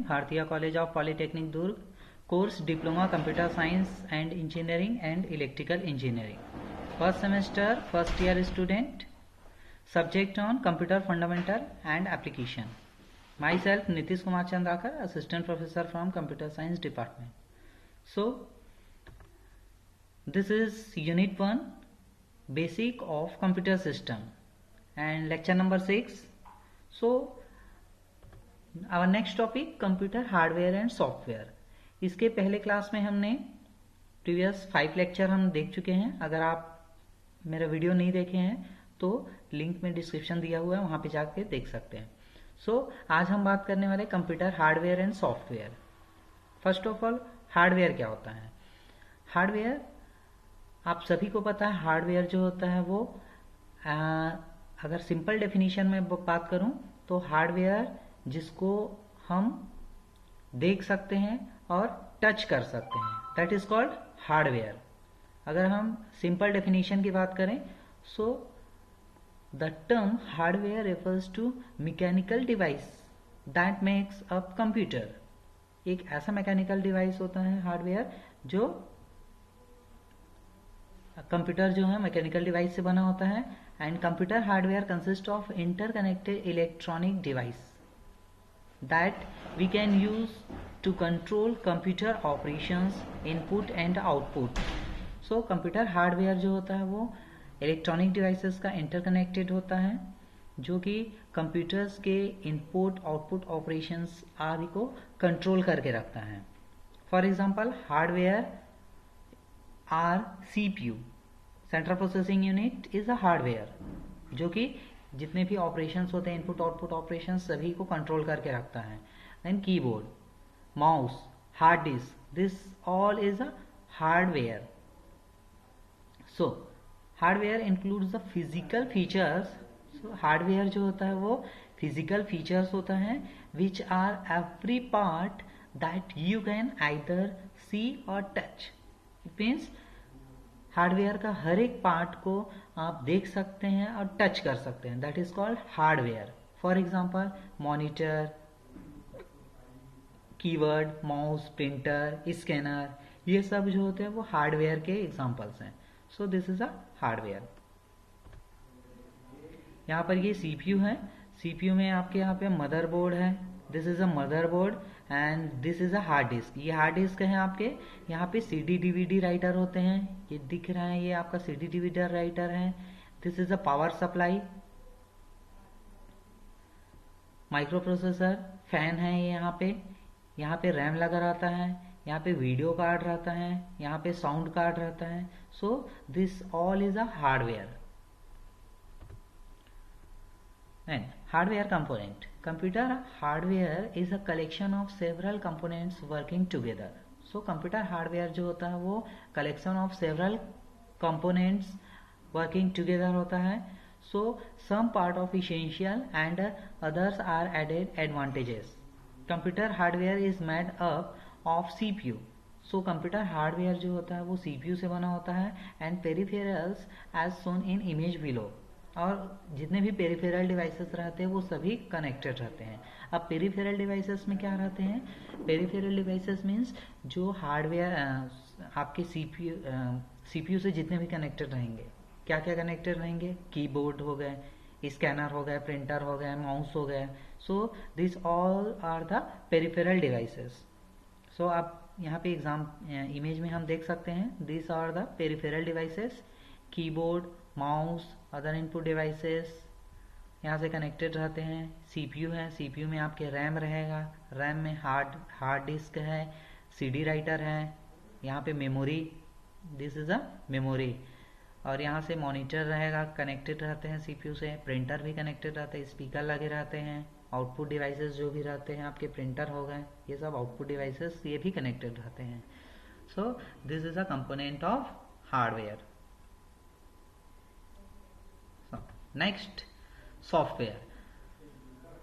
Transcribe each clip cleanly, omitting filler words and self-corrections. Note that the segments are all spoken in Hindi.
भारतीय college of polytechnic Durg, course diploma computer science and engineering and electrical engineering, first semester, first year student, subject on computer fundamental and application. Myself Nitish Kumar Chandrakar, assistant professor from computer science department. So this is unit 1, basic of computer system, and lecture number 6. So our next topic, computer hardware and software. इसके पहले क्लास में हमने प्रीवियस 5 लेक्चर हम देख चुके हैं. अगर आप मेरा वीडियो नहीं देखे हैं तो लिंक में डिस्क्रिप्शन दिया हुआ है, वहां पे जाके देख सकते हैं. आज हम बात करने वाले computer hardware and software. First of all, hardware क्या होता है? हार्डवेयर आप सभी को पता है. हार्डवेयर जो होता है वो अगर सिंपल डेफिनेशन में बात करूं तो हार्डवेयर जिसको हम देख सकते हैं और टच कर सकते हैं, दैट इज कॉल्ड हार्डवेयर. अगर हम सिंपल डेफिनेशन की बात करें सो the term hardware refers to mechanical device that makes up computer. एक ऐसा मैकेनिकल डिवाइस होता है हार्डवेयर जो कंप्यूटर जो है मैकेनिकल डिवाइस से बना होता है. And computer hardware consist of interconnected electronic device that we can use to control computer operations, input and output. So computer hardware जो होता है वो इलेक्ट्रॉनिक डिवाइसेस का इंटरकनेक्टेड होता है जो कि कंप्यूटर्स के इनपुट आउटपुट ऑपरेशंस आदि को कंट्रोल करके रखता है. For example, hardware are CPU, central processing unit, is a hardware जो कि जितने भी ऑपरेशंस होते हैं, इनपुट आउटपुट ऑपरेशंस, सभी को कंट्रोल करके रखता है. Then keyboard, mouse, hard disk, this all is a hardware. So hardware includes the physical features. So hardware जो होता है वो फिजिकल फीचर्स होता है which are every part that you can either see or touch. It means hardware का हर एक पार्ट को आप देख सकते हैं और टच कर सकते हैं, that is called hardware. For example, monitor, keyboard, mouse, printer, scanner, ये सब जो होते हैं वो हार्डवेयर के एग्जाम्पल्स हैं. सो दिस इज अ हार्डवेयर. यहाँ पर ये सीपीयू है. सीपीयू में आपके यहाँ पे मदरबोर्ड है. This is a motherboard and this is a hard disk. ये हार्ड डिस्क है आपके. यहाँ पे सीडी डीवीडी राइटर होते हैं. ये दिख रहा है, ये आपका सीडी डीवीडी राइटर है. This is a power supply, micro processor, fan है ये यहाँ पे. यहाँ पे रैम लगा रहता है, यहाँ पे वीडियो कार्ड रहता है, यहाँ पे साउंड कार्ड रहता है. So this all is a hardware. And hardware component. Computer hardware is a collection of several components working together. So computer hardware जो होता है वो collection of several components working together होता है. So some part of essential and others are added advantages. Computer hardware is made up of CPU. So computer hardware जो होता है वो सीपीयू से बना होता है. And peripherals as Son in image below. और जितने भी पेरिफेरल डिवाइसेस रहते हैं वो सभी कनेक्टेड रहते हैं. अब पेरिफेरल डिवाइसेस में क्या रहते हैं? पेरिफेरल डिवाइसेस मीन्स जो हार्डवेयर आपके सीपीयू से जितने भी कनेक्टेड रहेंगे. क्या क्या कनेक्टेड रहेंगे? कीबोर्ड हो गए, स्कैनर हो गए, प्रिंटर हो गए, माउस हो गए. So this all are the peripheral devices. So आप यहाँ पे इमेज में हम देख सकते हैं, this are the peripheral devices. Keyboard, mouse, other input devices यहाँ से कनेक्टेड रहते हैं. सीपीयू है, सीपीयू में आपके रैम रहेगा, रैम में हार्ड डिस्क है, सीडी राइटर है, यहाँ पे memory, this is a memory. और यहाँ से मॉनिटर रहेगा, कनेक्टेड रहते हैं सीपीयू से. प्रिंटर भी कनेक्टेड रहते हैं, स्पीकर लगे रहते हैं. आउटपुट डिवाइसेस जो भी रहते हैं आपके, प्रिंटर हो गए, ये सब आउटपुट डिवाइसेस ये भी कनेक्टेड रहते हैं. सो this is a component of hardware. Next, software.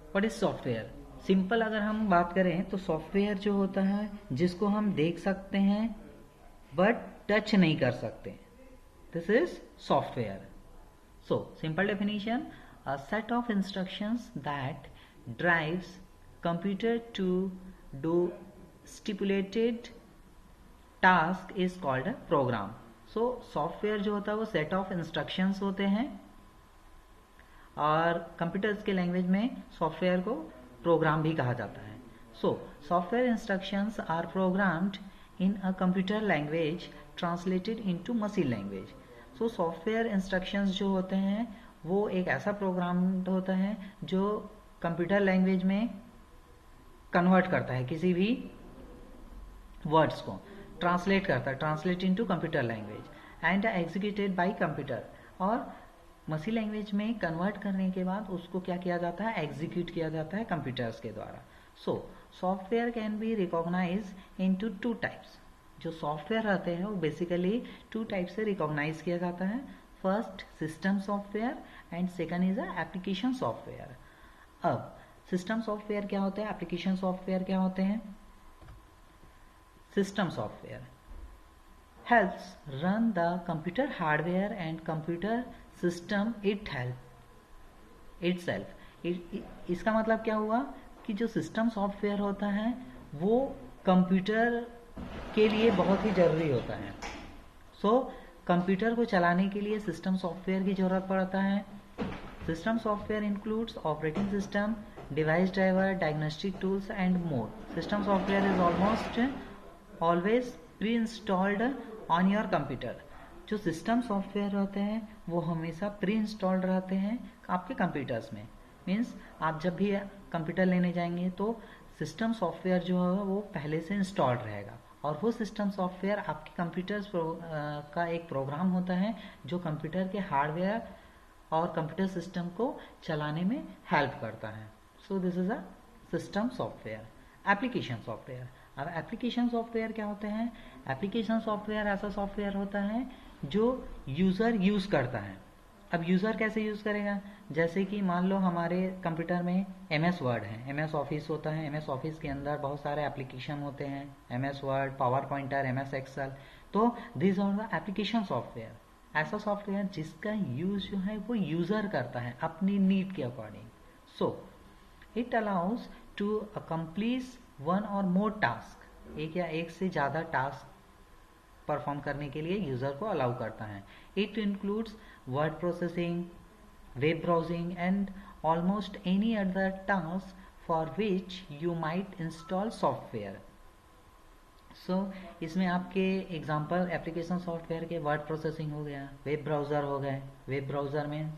What is software? Simple अगर हम बात करें तो सॉफ्टवेयर जो होता है जिसको हम देख सकते हैं बट टच नहीं कर सकते, this is software. So simple definition, a set of instructions that drives computer to do stipulated task is called a program. So software जो होता है वो सेट ऑफ इंस्ट्रक्शंस होते हैं, और कंप्यूटर्स के लैंग्वेज में सॉफ्टवेयर को प्रोग्राम भी कहा जाता है। So software instructions are programmed in a computer language translated into machine language. So software instructions जो होते हैं वो एक ऐसा प्रोग्राम होता है जो कंप्यूटर लैंग्वेज में कन्वर्ट करता है, किसी भी वर्ड्स को ट्रांसलेट करता है, translate into computer language and executed by computer. और मशीन लैंग्वेज में कन्वर्ट करने के बाद उसको क्या किया जाता है, एग्जीक्यूट किया जाता है कंप्यूटर्स के द्वारा। So software can be recognize into two types. जो सॉफ्टवेयर रहते हैं वो बेसिकली टू टाइप से रिकॉग्नाइज किया जाता है। First system software and second is application software. अब सिस्टम सॉफ्टवेयर क्या होते हैं, एप्लीकेशन सॉफ्टवेयर क्या होते हैं। System software helps run the computer hardware and computer system itself। इसका मतलब क्या हुआ कि जो सिस्टम सॉफ्टवेयर होता है वो कंप्यूटर के लिए बहुत ही जरूरी होता है। सो कंप्यूटर को चलाने के लिए सिस्टम सॉफ्टवेयर की जरूरत पड़ता है। System software includes operating system, device driver, diagnostic tools and more. System software is almost always pre installed on your computer. जो सिस्टम सॉफ्टवेयर होते हैं वो हमेशा प्री इंस्टॉल्ड रहते हैं आपके कंप्यूटर्स में। मीन्स आप जब भी कंप्यूटर लेने जाएंगे तो सिस्टम सॉफ्टवेयर जो है वो पहले से इंस्टॉल्ड रहेगा, और वो सिस्टम सॉफ्टवेयर आपके कंप्यूटर्स का एक प्रोग्राम होता है जो कंप्यूटर के हार्डवेयर और कंप्यूटर सिस्टम को चलाने में हेल्प करता है। So this is a system software. Application software. अब एप्लीकेशन सॉफ्टवेयर क्या होते हैं, एप्लीकेशन सॉफ्टवेयर ऐसा सॉफ्टवेयर होता है जो यूज़र यूज़ करता है। अब यूज़र कैसे यूज़ करेगा, जैसे कि मान लो हमारे कंप्यूटर में MS वर्ड है, MS ऑफिस होता है, MS ऑफिस के अंदर बहुत सारे एप्लीकेशन होते हैं, MS word, power pointer, MS excel. तो this are the application software. ऐसा सॉफ्टवेयर जिसका यूज जो है वो यूज़र करता है अपनी नीड के according. So it allows to accomplish one or more task. एक या एक से ज़्यादा टास्क परफॉर्म करने के लिए यूज़र को अलाउ करता है। It includes word processing, web browsing and almost any other task for which you might install software. So इसमें आपके एग्जांपल एप्लीकेशन सॉफ्टवेयर के वर्ड प्रोसेसिंग हो गया, वेब ब्राउज़र हो गए। वेब ब्राउज़र में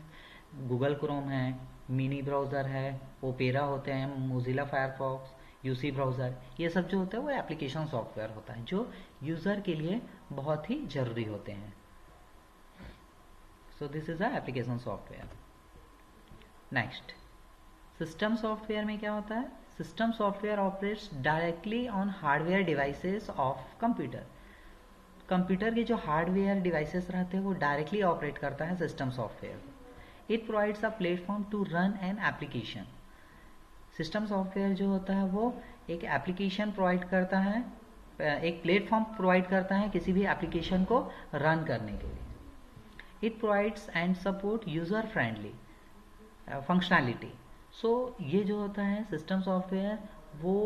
गूगल क्रोम है, मिनी ब्राउज़र है, ओपेरा होते हैं, मोजिला फायरफॉक्स, यूसी ब्राउज़र। ये सब जो होता है वो एप्लीकेशन सॉफ्टवेयर होता है जो यूज़र के लिए बहुत ही ज़रूरी होते हैं। सो this is a application software. Next system software में क्या होता है, system software operates directly on hardware devices of computer. Computer के जो हार्डवेयर डिवाइसेस रहते हैं वो डायरेक्टली ऑपरेट करता है system software. It provides a platform to run an application. System software जो होता है वो एक एप्लीकेशन प्रोवाइड करता है, एक प्लेटफॉर्म प्रोवाइड करता है किसी भी एप्लीकेशन को रन करने के लिए। It provides and support user friendly functionality. So ये जो होता है सिस्टम सॉफ्टवेयर वो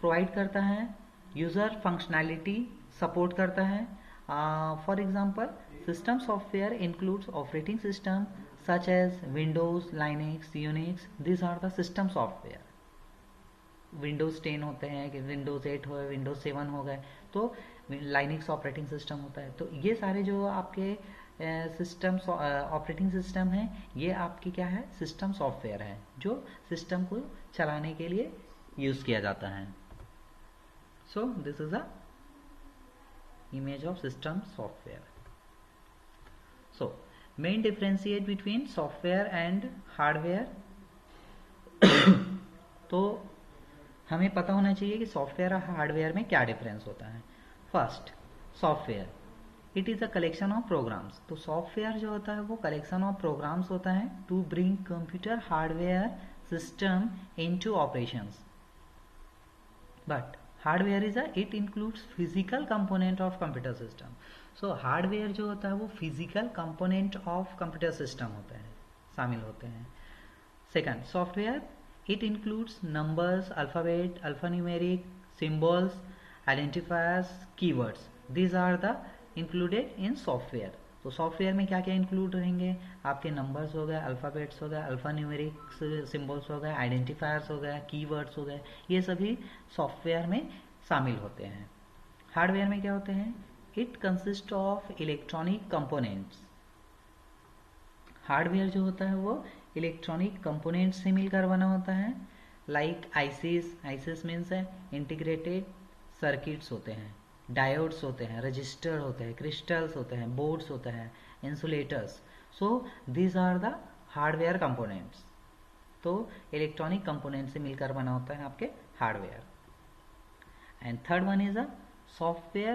प्रोवाइड करता है यूजर फंक्शनैलिटी, सपोर्ट करता है। For example system software includes operating system such as Windows, Linux, Unix. These are the system software. Windows 10 होते हैं कि Windows 8 हो, Windows 7 हो गए, तो Linux ऑपरेटिंग सिस्टम होता है। तो ये सारे जो आपके सिस्टम ऑपरेटिंग सिस्टम है ये आपकी क्या है, सिस्टम सॉफ्टवेयर है जो सिस्टम को चलाने के लिए यूज किया जाता है। So this is a image of system software. So main differentiate between software and hardware. तो हमें पता होना चाहिए कि सॉफ्टवेयर और हार्डवेयर में क्या डिफरेंस होता है। First software, it is a collection of programs. तो सॉफ्टवेयर जो होता है वो कलेक्शन ऑफ प्रोग्राम्स होता है to bring computer hardware system into operations. But hardware is it includes physical component of computer system. So hardware जो होता है वो physical component of computer system होते हैं, शामिल होते हैं। Second software It includes numbers, alphabet, alphanumeric, symbols, identifiers, keywords. These are the included in software. तो सॉफ्टवेयर में क्या क्या इंक्लूड रहेंगे, आपके नंबर्स हो गए, अल्फ़ाबेट्स हो गए, अल्फ़ान्यूमेरिक सिंबल्स हो गए, आइडेंटिफायर्स हो गए, कीवर्ड्स हो गए, ये सभी सॉफ्टवेयर में शामिल होते हैं। हार्डवेयर में क्या होते हैं, it consist of electronic components. Hardware जो होता है वो इलेक्ट्रॉनिक कंपोनेंट से मिलकर बना होता है, लाइक आईसीस मीन्स है इंटीग्रेटेड सर्किट्स होते हैं, डायोड्स होते हैं, रजिस्टर होते हैं, क्रिस्टल्स होते हैं, बोर्ड्स होते हैं, insulators. So these are the hardware components. तो इलेक्ट्रॉनिक कंपोनेंट से मिलकर बना होता है आपके hardware. And third one is a software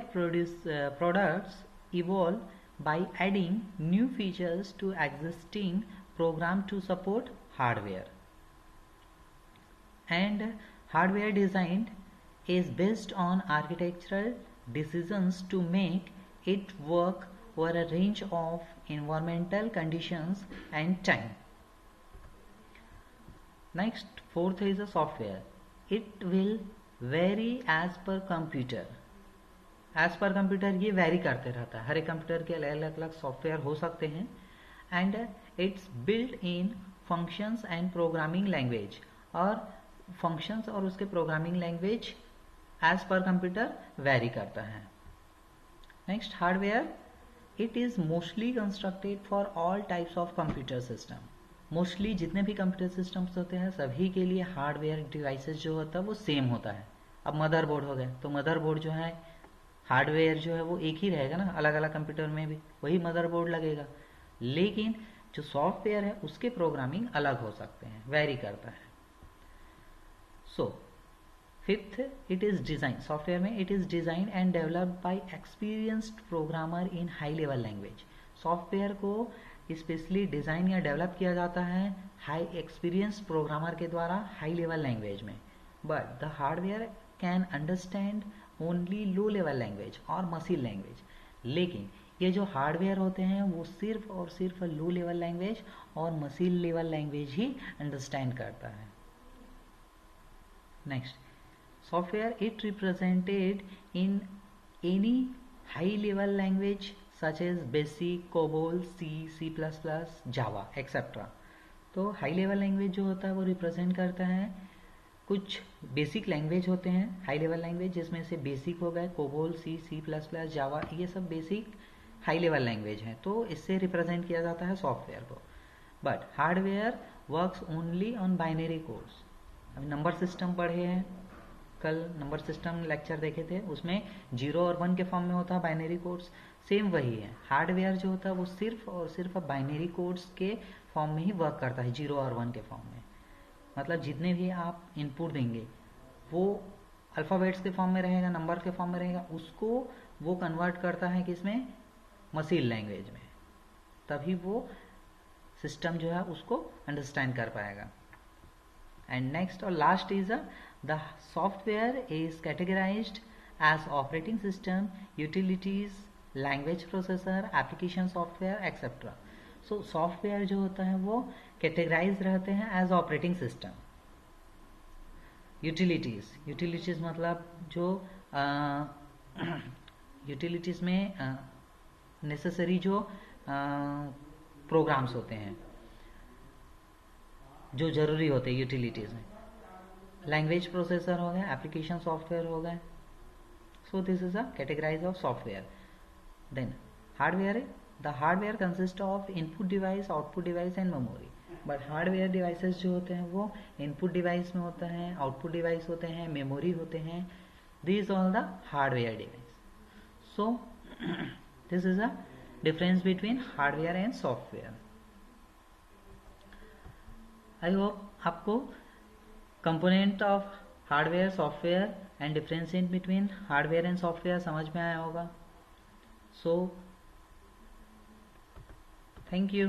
products evolve by adding new features to existing program to support hardware. And hardware design is based on architectural decisions to make it work over a range of environmental conditions and time. Next, fourth is a software. It will vary as per computer. As per computer ये वेरी करते रहता है, हर एक कंप्यूटर के अलग अलग सॉफ्टवेयर हो सकते हैं। And it's build in functions and programming language, और फंक्शंस और उसके programming language as per computer vary करता है। Next, hardware it is mostly constructed for all types of computer system. Mostly जितने भी कंप्यूटर सिस्टम्स होते हैं सभी के लिए हार्डवेयर डिवाइसेस जो होता है वो सेम होता है। अब मदरबोर्ड हो गए तो मदरबोर्ड जो है हार्डवेयर जो है वो एक ही रहेगा ना, अलग अलग कंप्यूटर में भी वही मदरबोर्ड लगेगा, लेकिन जो सॉफ्टवेयर है उसके प्रोग्रामिंग अलग हो सकते हैं, वेरी करता है। So fifth, it is design. Software में it is design and developed by experienced programmer in high level language. Software को स्पेशली डिजाइन या डेवलप किया जाता है हाई एक्सपीरियंस प्रोग्रामर के द्वारा हाई लेवल लैंग्वेज में। But the hardware can understand only low level language और मशीन लैंग्वेज। लेकिन ये जो हार्डवेयर होते हैं वो सिर्फ और सिर्फ लो लेवल लैंग्वेज और मशीन लेवल लैंग्वेज ही अंडरस्टैंड करता है। Next, software it represented in any high level language such as BASIC, COBOL, C plus plus, Java etcetera. तो हाई लेवल लैंग्वेज जो होता है वो रिप्रेजेंट करता है कुछ बेसिक लैंग्वेज होते हैं हाई लेवल लैंग्वेज, जिसमें से बेसिक हो गए कोबोल, सी प्लस प्लस, जावा, ये सब बेसिक हाई लेवल लैंग्वेज हैं, तो इससे रिप्रेजेंट किया जाता है सॉफ्टवेयर को। But hardware works only on binary codes. अभी नंबर सिस्टम पढ़े हैं, कल नंबर सिस्टम लेक्चर देखे थे, उसमें 0 और 1 के फॉर्म में होता है बाइनरी कोड्स, सेम वही है। हार्डवेयर जो होता है वो सिर्फ और सिर्फ बाइनरी कोड्स के फॉर्म में ही वर्क करता है, 0 और 1 के फॉर्म में। मतलब जितने भी आप इनपुट देंगे वो अल्फ़ाबेट्स के फॉर्म में रहेगा, नंबर के फॉर्म में रहेगा, उसको वो कन्वर्ट करता है किसमें, मशीन लैंग्वेज में, तभी वो सिस्टम जो है उसको अंडरस्टैंड कर पाएगा। एंड नेक्स्ट और last is the software is categorised as operating system, utilities, language processor, application software etcetera. So software जो होता है वो कैटेगराइज रहते हैं एज ऑपरेटिंग सिस्टम। यूटिलिटीज मतलब जो यूटिलिटीज में नेसेसरी जो प्रोग्राम्स होते हैं जो जरूरी होते हैं यूटिलिटीज में। लैंग्वेज प्रोसेसर हो गए, एप्लीकेशन सॉफ्टवेयर हो गए। So this is a categorise of software. Then hardware, the hardware consist of input device, output device and memory. But hardware devices जो होते हैं वो इनपुट डिवाइस में होते हैं, आउटपुट डिवाइस होते हैं, मेमोरी होते हैं। These all the hardware device. So this is a difference between hardware and software. I hope आपको component of hardware, software and difference in between hardware and software समझ में आया होगा। So thank you.